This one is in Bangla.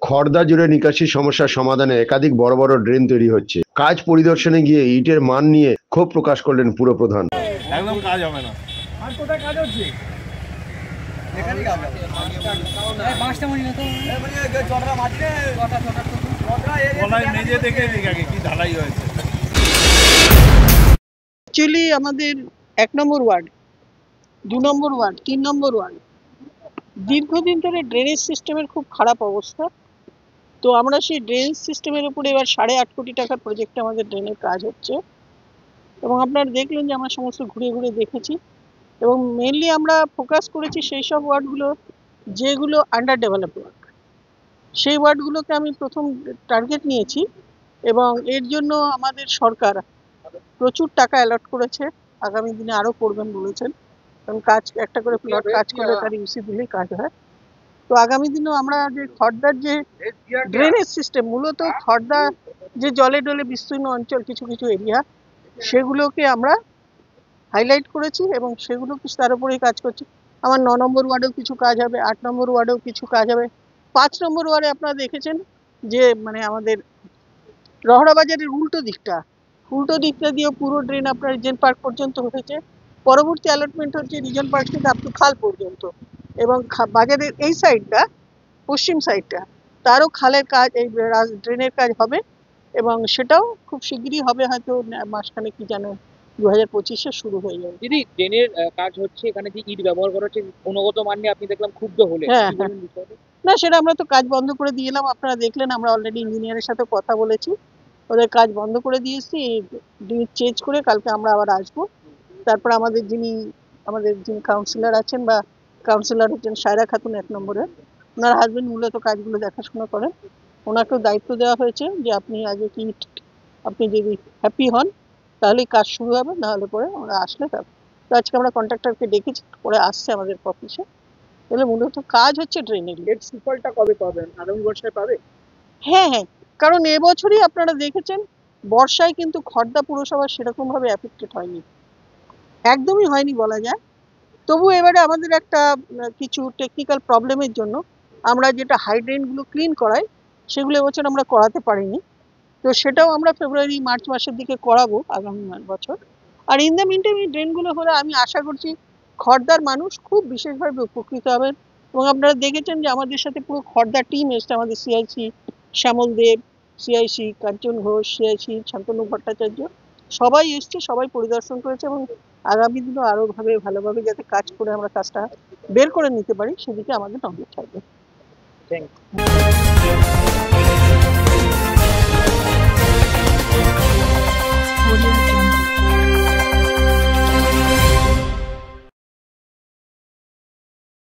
খড়দা জুড়ে নিকাশি সমস্যার সমাধানে একাধিক বড় বড় ড্রেন তৈরি হচ্ছে। কাজ পরিদর্শনে গিয়ে ইটের মান নিয়ে ক্ষোভ প্রকাশ করলেন পুরপ্রধান। একদম কাজ হবে না। আর কোথায় কাজ হচ্ছে? এখানে কাজ হবে। এই বাসটা মনি না তো। এই বলি চড়রা মাটিরে চড়রা এই মেজে দেখে আগে কি ঢালাই হয়েছে। অ্যাকচুয়ালি আমাদের 1 নম্বর ওয়ার্ড, 2 নম্বর ওয়ার্ড, 3 নম্বর ওয়ার্ড দীর্ঘদিন ধরে ড্রেনেজ সিস্টেমের খুব খারাপ অবস্থা। তো আমরা সেই ড্রেনেজ সিস্টেমের উপরে এবার 8.5 কোটি টাকার প্রজেক্টে আমাদের ড্রেনের কাজ হচ্ছে এবং আপনারা দেখলেন যে আমরা সমস্ত ঘুরে ঘুরে দেখেছি এবং মেনলি আমরা ফোকাস করেছি সেই সব ওয়ার্ডগুলো যেগুলো আন্ডার ডেভেলপড ওয়ার্ড। সেই ওয়ার্ডগুলোকে আমি প্রথম টার্গেট নিয়েছি এবং এর জন্য আমাদের সরকার প্রচুর টাকা অ্যালট করেছে। আগামী দিনে আরও করবেন বলেছেন, কারণ কাজ একটা করে প্লট কাজ করলে তার ইউসি দিলেই কাজ হয়। তো আগামী দিনেও আমরা যে খড়দার যে ড্রেনেজ সিস্টেম, মূলত খড়দা যে জলে ডলে বিস্তীর্ণ অঞ্চল কিছু কিছু এরিয়া, সেগুলোকে আমরা হাইলাইট করেছি এবং সেগুলো কিছু তার উপরেই কাজ করছি। আমার 9 নম্বর ওয়ার্ডেও কিছু কাজ হবে, 8 নম্বর ওয়ার্ডেও কিছু কাজ হবে। 5 নম্বর ওয়ার্ডে আপনারা দেখেছেন যে মানে আমাদের রহড়া বাজারের উল্টো দিকটা দিয়েও পুরো ড্রেন আপনার রিজেন্ট পার্ক পর্যন্ত হয়েছে। পরবর্তী অ্যালটমেন্ট হচ্ছে রিজেন্ট পার্ক থেকে আপ টু খাল পর্যন্ত এবং বাজারের এই সাইডটা, পশ্চিম সাইডটা, তারও খালের কাজ, এই ড্রেনের কাজ হবে এবং সেটাও খুব শিগগিরই হবে, হয়তো মাসখানে কি জানো 2025-এ শুরু হয়ে যাবে। দিদি, ড্রেনের কাজ হচ্ছে, এখানে যে ইট ব্যবহার করা হচ্ছে গুণগত মান নিয়ে আপনি দেখলাম ক্ষুব্ধ হলেন। হ্যাঁ, না সেটা আমরা তো কাজ বন্ধ করে দিয়ে এলাম। আপনারা দেখলেন আমরা অলরেডি ইঞ্জিনিয়ারের সাথে কথা বলেছি, ওদের কাজ বন্ধ করে দিয়েছি। চেঞ্জ করে কালকে আমরা আবার আসবো। তারপর আমাদের যিনি কাউন্সিলর আছেন বা কাউন্সিলর হচ্ছেন সায়রা খাতুন 1 নম্বরের, ওনার হাজবেন্ড মূলত কাজগুলো দেখাশোনা করেন। ওনাকেও দায়িত্ব দেওয়া হয়েছে যে আপনি আগে কি আপনি যদি হ্যাপি হন তাহলেই কাজ শুরু হবে, নাহলে পরে ওরা আসলে তারপর। তো আজকে আমরা কন্ট্রাক্টরকে ডেকেছি, পরে আসছে আমাদের অফিসে। তাহলে মূলত কাজ হচ্ছে ড্রেনের। এর সুফলটা কবে পাবেন? আগামী বর্ষায় পাবে? হ্যাঁ, কারণ এবছরই আপনারা দেখেছেন বর্ষায় কিন্তু খড়দা পুরসভা সেরকমভাবে অ্যাফেক্টেড হয়নি, একদমই হয়নি বলা যায়। তবু এবারে আমাদের একটা কিছু টেকনিক্যাল প্রবলেমের জন্য আমরা যেটা হাইড্রেনগুলো ক্লিন করাই সেগুলো এবছর আমরা করাতে পারিনি। তো সেটাও আমরা ফেব্রুয়ারি মার্চ মাসের দিকে করাবো আগামী বছর। আর ইন দ্য মিনটাইম এই ড্রেনগুলো হলে আমি আশা করছি খড়দার মানুষ খুব বিশেষভাবে উপকৃত হবেন। এবং আপনারা দেখেছেন যে আমাদের সাথে পুরো খড়দা টিম এসছে, আমাদের সিআইসি শ্যামল দেব, সিআইসি কাঞ্চন ঘোষ, সিআইসি শান্তনু ভট্টাচার্য, সবাই এসছে, সবাই পরিদর্শন করেছে এবং আগামী দিনও আরও ভালোভাবে যাতে কাজ করে আমরা কাজটা বের করে নিতে পারি সেদিকে আমাদের নজর থাকবে। Thank you.